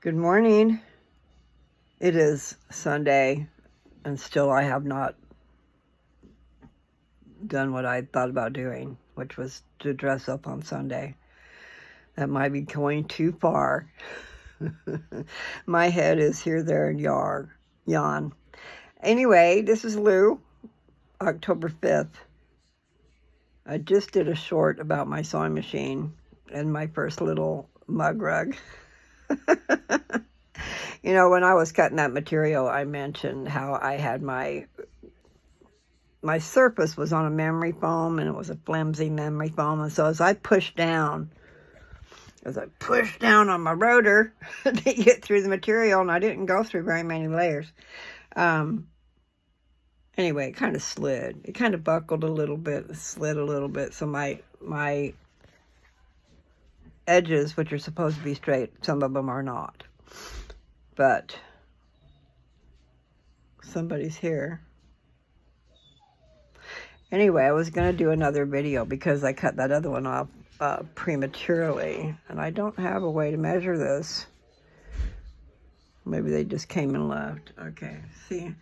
Good morning. It is Sunday, and still I have not done what I thought about doing, which was to dress up on Sunday. That might be going too far. My head is here, there, and yawn. Anyway, this is Lou, October 5th. I just did a short about my sewing machine and my first little mug rug. You know, when I was cutting that material, I mentioned how I had my surface was on a memory foam, and it was a flimsy memory foam. And so as I pushed down on my rotor to get through the material, and I didn't go through very many layers. Anyway, it kind of slid. It kind of buckled a little bit, slid a little bit. So my edges, which are supposed to be straight, some of them are not. But somebody's here. Anyway, I was going to do another video because I cut that other one off prematurely. And I don't have a way to measure this. Maybe they just came and left. Okay, see, I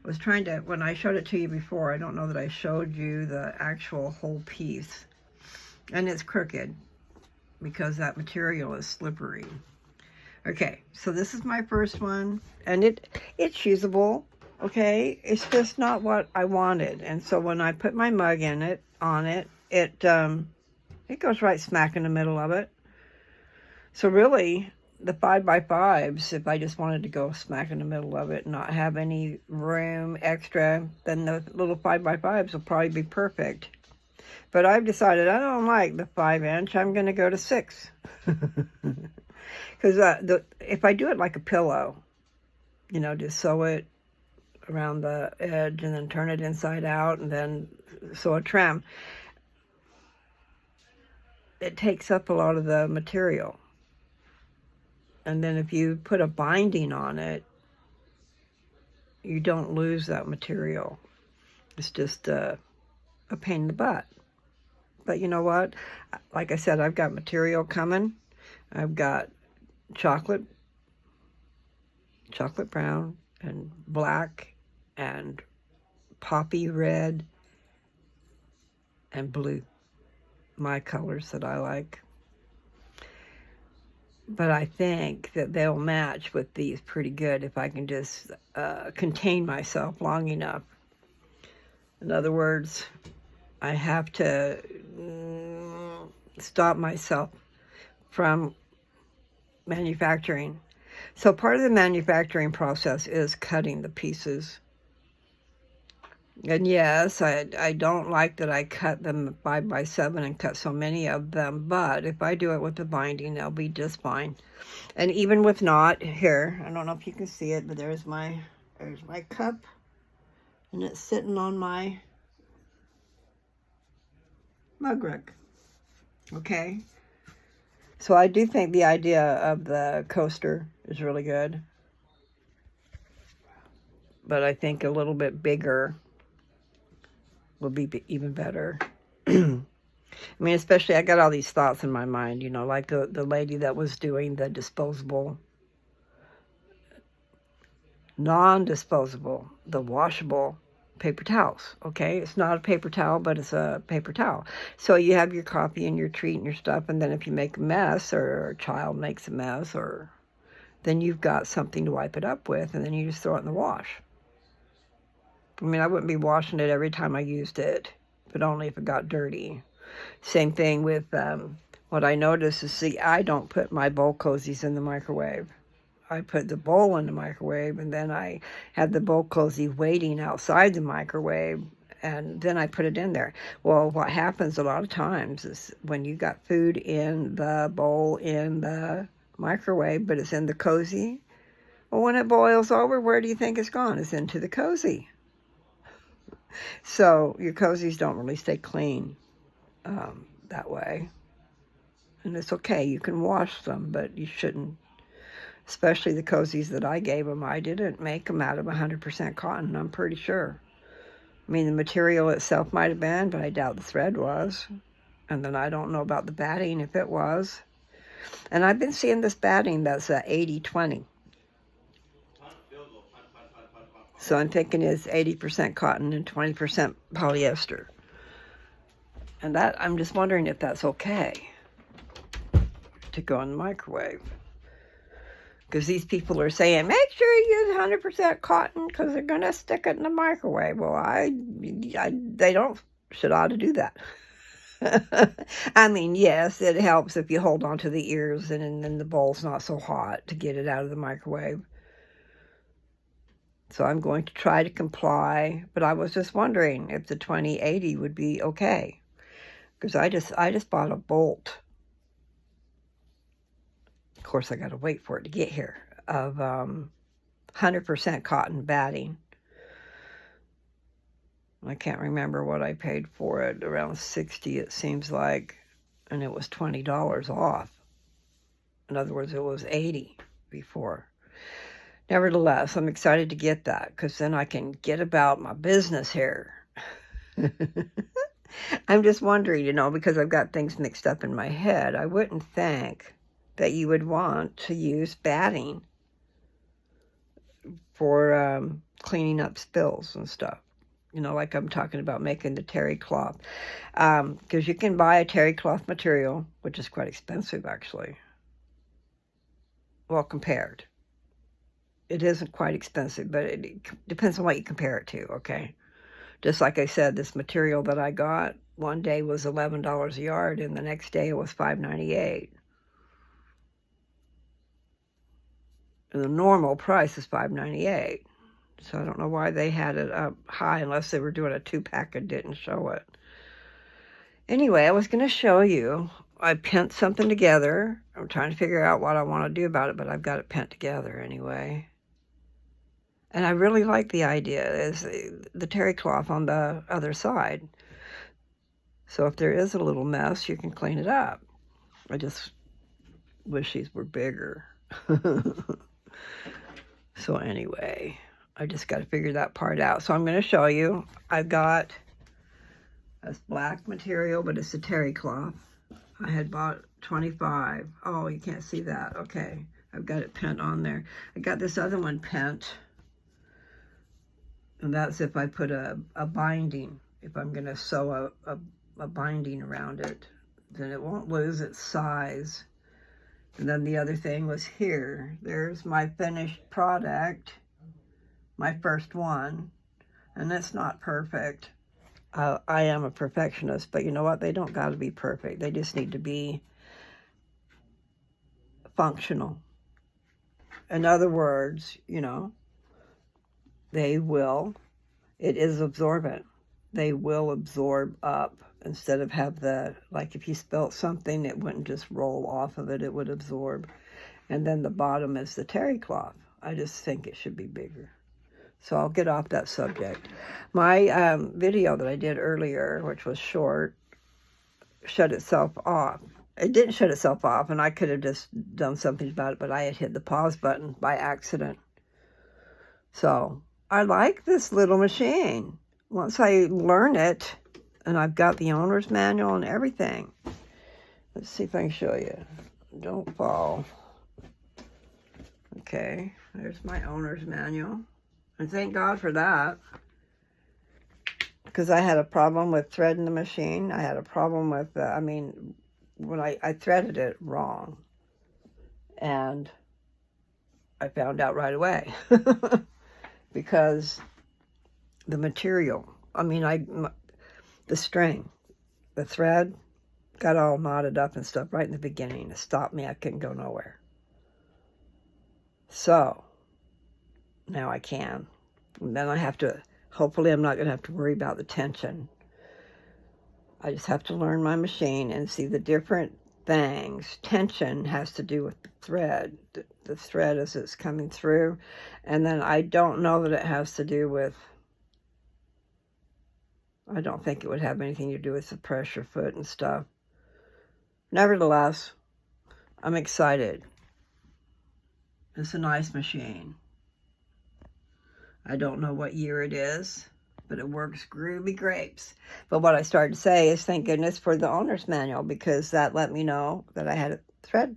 was trying to, when I showed it to you before, I don't know that I showed you the actual whole piece. And it's crooked because that material is slippery. Okay, so this is my first one, and it's usable, okay? It's just not what I wanted. And so when I put my mug on it, it goes right smack in the middle of it. So really, the 5x5s, if I just wanted to go smack in the middle of it and not have any room extra, then the little 5x5s will probably be perfect. But I've decided I don't like the 5-inch. I'm going to go to 6. Because if I do it like a pillow, you know, just sew it around the edge and then turn it inside out and then sew a trim, it takes up a lot of the material. And then if you put a binding on it, you don't lose that material. It's just a pain in the butt. But you know what? Like I said, I've got material coming. I've got chocolate brown and black and poppy red and blue. My colors that I like. But I think that they'll match with these pretty good if I can just contain myself long enough. In other words, I have to stop myself from manufacturing. So part of the manufacturing process is cutting the pieces. And yes, I don't like that I cut them 5x7 and cut so many of them, but if I do it with the binding, they'll be just fine. And even with not, here, I don't know if you can see it, but there's my cup, and it's sitting on my mug rack. Okay? So I do think the idea of the coaster is really good. But I think a little bit bigger will be even better. I mean, especially I got all these thoughts in my mind, you know, like the lady that was doing the disposable, non-disposable, the washable paper towels, okay? It's not a paper towel, but it's a paper towel. So you have your coffee and your treat and your stuff, and then if you make a mess or a child makes a mess, or then you've got something to wipe it up with, and then you just throw it in the wash. I mean, I wouldn't be washing it every time I used it, but only if it got dirty. Same thing with what I noticed is, see, I don't put my bowl cozies in the microwave. I put the bowl in the microwave, and then I had the bowl cozy waiting outside the microwave, and then I put it in there. Well, what happens a lot of times is when you got food in the bowl in the microwave, but it's in the cozy, well, when it boils over, where do you think it's gone? It's into the cozy. So your cozies don't really stay clean that way. And it's okay, you can wash them, but you shouldn't. Especially the cozies that I gave them. I didn't make them out of 100% cotton, I'm pretty sure. I mean, the material itself might have been, but I doubt the thread was. And then I don't know about the batting, if it was. And I've been seeing this batting that's 80-20. So I'm thinking it's 80% cotton and 20% polyester. And that, I'm just wondering if that's okay to go in the microwave. Because these people are saying, make sure you use 100% cotton because they're going to stick it in the microwave. Well, they don't, should ought to do that. I mean, yes, it helps if you hold on to the ears and then the bowl's not so hot to get it out of the microwave. So I'm going to try to comply, but I was just wondering if the 2080 would be okay. Because I just bought a bolt. Of course, I got to wait for it to get here, of 100% cotton batting. I can't remember what I paid for it, around $60 it seems like, and it was $20 off. In other words, it was $80 before. Nevertheless, I'm excited to get that, because then I can get about my business here. I'm just wondering, because I've got things mixed up in my head, I wouldn't think that you would want to use batting for cleaning up spills and stuff. Like I'm talking about making the terry cloth. Because you can buy a terry cloth material, which is quite expensive, actually. Well, compared. It isn't quite expensive, but it depends on what you compare it to, okay? Just like I said, this material that I got, one day was $11 a yard, and the next day it was $5.98. And the normal price is $5.98. So I don't know why they had it up high unless they were doing a 2-pack and didn't show it. Anyway, I was going to show you. I pent something together. I'm trying to figure out what I want to do about it, but I've got it pent together anyway. And I really like the idea is the terry cloth on the other side. So if there is a little mess, you can clean it up. I just wish these were bigger. So anyway, I just got to figure that part out. So I'm going to show you. I've got this black material, but it's a terry cloth. I had bought 25. Oh, you can't see that. Okay. I've got it pent on there. I got this other one pent. And that's if I put a binding. If I'm going to sew a binding around it, then it won't lose its size. And then the other thing was here. There's my finished product. My first one. And it's not perfect. I am a perfectionist, but you know what? They don't got to be perfect. They just need to be functional. In other words, they will. It is absorbent. They will absorb up instead of have like if you spilt something, it wouldn't just roll off of it. It would absorb. And then the bottom is the terry cloth. I just think it should be bigger. So I'll get off that subject. My video that I did earlier, which was short, shut itself off. It didn't shut itself off, and I could have just done something about it, but I had hit the pause button by accident. So I like this little machine. Once I learn it, and I've got the owner's manual and everything. Let's see if I can show you. Don't fall. Okay, there's my owner's manual. And thank God for that. Because I had a problem with threading the machine. I had a problem with, when I threaded it wrong. And I found out right away. Because the material, the string, the thread got all knotted up and stuff right in the beginning. It stopped me. I couldn't go nowhere. So now I can. And then I have to, hopefully I'm not going to have to worry about the tension. I just have to learn my machine and see the different things. Tension has to do with the thread. The thread as it's coming through. And then I don't know that it has to do with, I don't think it would have anything to do with the pressure foot and stuff. Nevertheless, I'm excited. It's a nice machine. I don't know what year it is, but it works groovy grapes. But what I started to say is thank goodness for the owner's manual, because that let me know that I had a thread.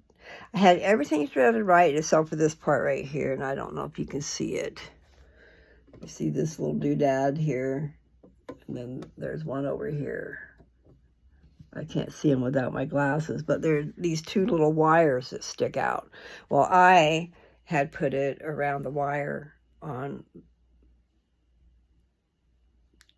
I had everything threaded right except for this part right here, and I don't know if you can see it. You see this little doodad here, and then there's one over here. I can't see them without my glasses, but there are these two little wires that stick out. Well, I had put it around the wire on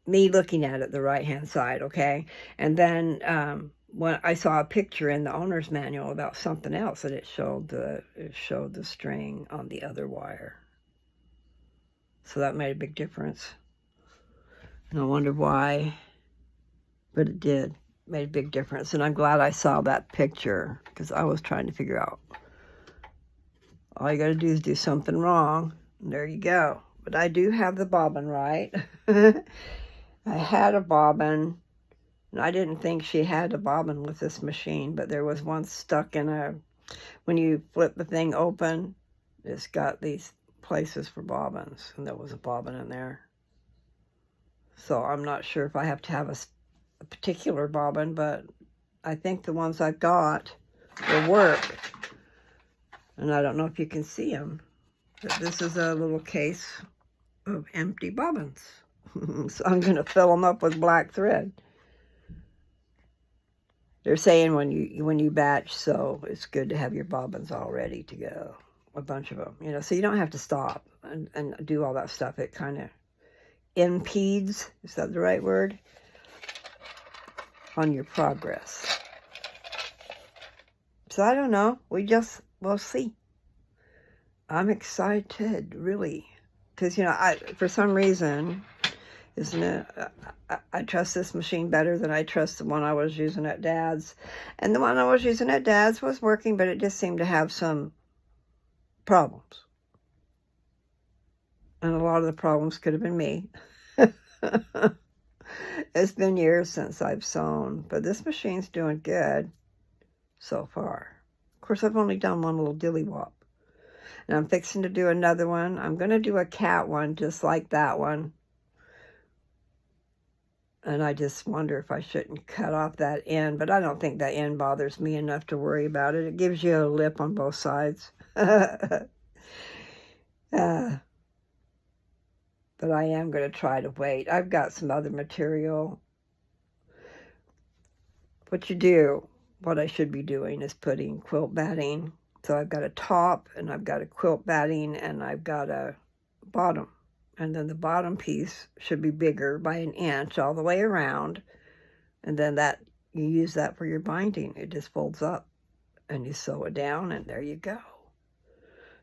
me looking at it, the right-hand side, okay? And then when I saw a picture in the owner's manual about something else, and it showed the string on the other wire. So that made a big difference. And I wondered why, but it did. Made a big difference. And I'm glad I saw that picture, because I was trying to figure out. All you got to do is do something wrong, and there you go. But I do have the bobbin right. I had a bobbin, and I didn't think she had a bobbin with this machine, but there was one stuck in when you flip the thing open, it's got these places for bobbins, and there was a bobbin in there. So I'm not sure if I have to have a particular bobbin, but I think the ones I've got will work. And I don't know if you can see them, but this is a little case of empty bobbins. So I'm going to fill them up with black thread. They're saying when you batch sew, it's good to have your bobbins all ready to go. A bunch of them, you know, so you don't have to stop and do all that stuff. It kind of impedes, is that the right word? On your progress. So I don't know. We'll see. I'm excited, really. Because, you know, for some reason, isn't it? I trust this machine better than I trust the one I was using at Dad's. And the one I was using at Dad's was working, but it just seemed to have some problems. And a lot of the problems could have been me. It's been years since I've sewn, but this machine's doing good so far. Of course, I've only done one little dilly-wop. And I'm fixing to do another one. I'm going to do a cat one just like that one. And I just wonder if I shouldn't cut off that end, but I don't think that end bothers me enough to worry about it. It gives you a lip on both sides. But I am going to try to wait. I've got some other material. What I should be doing is putting quilt batting. So I've got a top, and I've got a quilt batting, and I've got a bottom. And then the bottom piece should be bigger by 1 inch all the way around. And then you use that for your binding. It just folds up, and you sew it down, and there you go.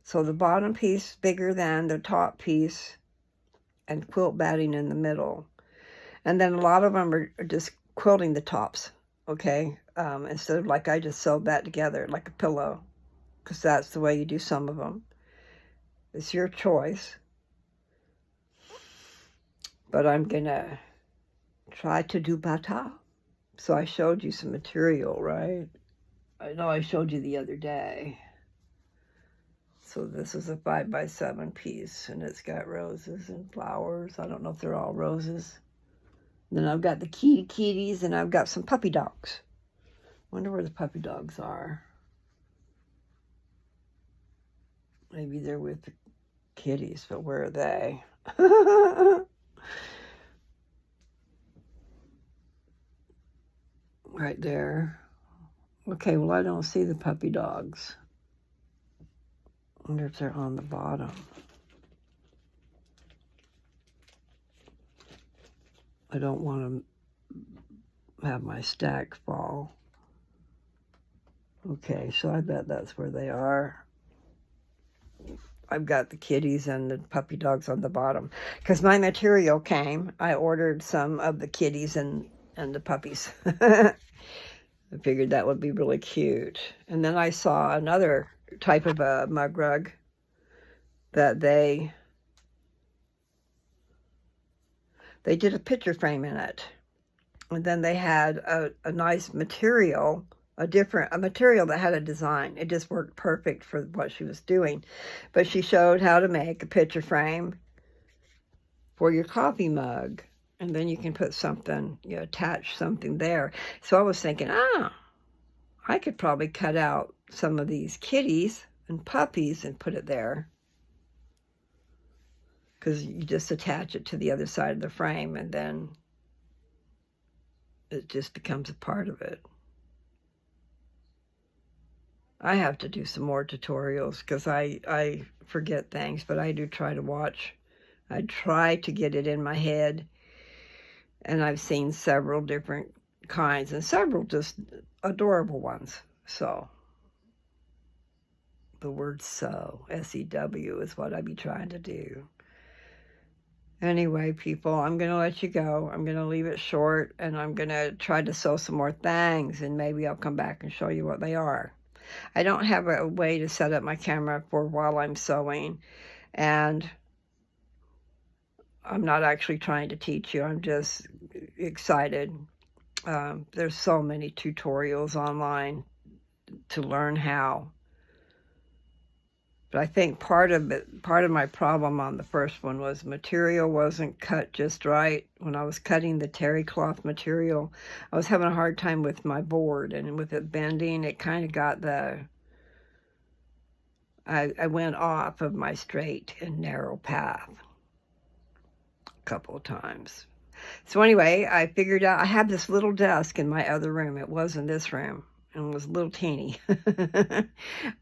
So the bottom piece bigger than the top piece, and quilt batting in the middle. And then a lot of them are just quilting the tops, okay? Instead of like I just sewed that together like a pillow, because that's the way you do some of them. It's your choice. But I'm going to try to do better. So I showed you some material, right? I know I showed you the other day. So this is a 5x7 piece, and it's got roses and flowers. I don't know if they're all roses. Then I've got the kitties, and I've got some puppy dogs. Wonder where the puppy dogs are. Maybe they're with the kitties, but where are they? Right there. Okay, well, I don't see the puppy dogs. I wonder if they're on the bottom. I don't want to have my stack fall. Okay, so I bet that's where they are. I've got the kitties and the puppy dogs on the bottom. Because my material came, I ordered some of the kitties and the puppies. I figured that would be really cute. And then I saw another type of a mug rug that they did a picture frame in it. And then they had a nice material, a material that had a design. It just worked perfect for what she was doing. But she showed how to make a picture frame for your coffee mug. And then you can put something, attach something there. So I was thinking, I I could probably cut out some of these kitties and puppies and put it there, because you just attach it to the other side of the frame and then it just becomes a part of it. I have to do some more tutorials because I forget things, but I do try to watch. I try to get it in my head, and I've seen several different kinds and several just adorable ones. So the word sew, S-E-W, is what I be trying to do. Anyway, people, I'm going to let you go. I'm going to leave it short, and I'm going to try to sew some more things, and maybe I'll come back and show you what they are. I don't have a way to set up my camera for while I'm sewing, and I'm not actually trying to teach you. I'm just excited. There's so many tutorials online to learn how. But I think part of my problem on the first one was material wasn't cut just right. When I was cutting the terry cloth material, I was having a hard time with my board, and with it bending, it kind of got I went off of my straight and narrow path a couple of times. So anyway, I figured out I had this little desk in my other room. It was in this room. And was a little teeny,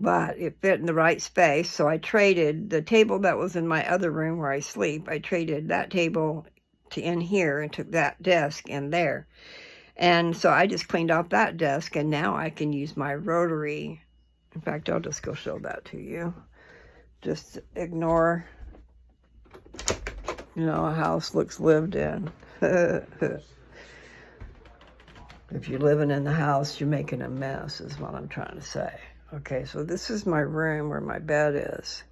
but it fit in the right space. So I traded the table that was in my other room where I sleep. I traded that table to in here and took that desk in there. And so I just cleaned off that desk, and now I can use my rotary. In fact, I'll just go show that to you. Just ignore, a house looks lived in. If you're living in the house, you're making a mess, is what I'm trying to say. Okay, so this is my room where my bed is.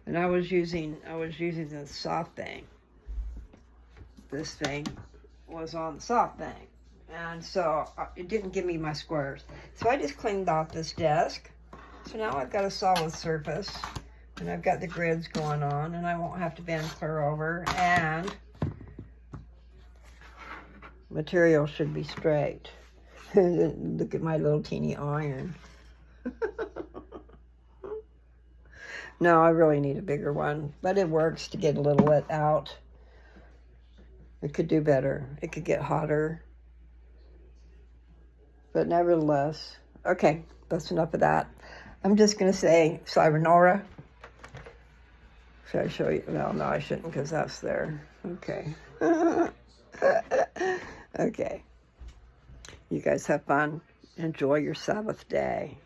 And I was using this soft thing. This thing was on the soft thing. And so it didn't give me my squares. So I just cleaned off this desk. So now I've got a solid surface. And I've got the grids going on. And I won't have to bend clear over. And material should be straight. Look at my little teeny iron. No, I really need a bigger one, but it works to get a little let out. It could do better. It could get hotter. But nevertheless, okay, that's enough of that. I'm just going to say sayonara. Should I show you? No, I shouldn't, because that's there. Okay. Okay. You guys have fun. Enjoy your Sabbath day.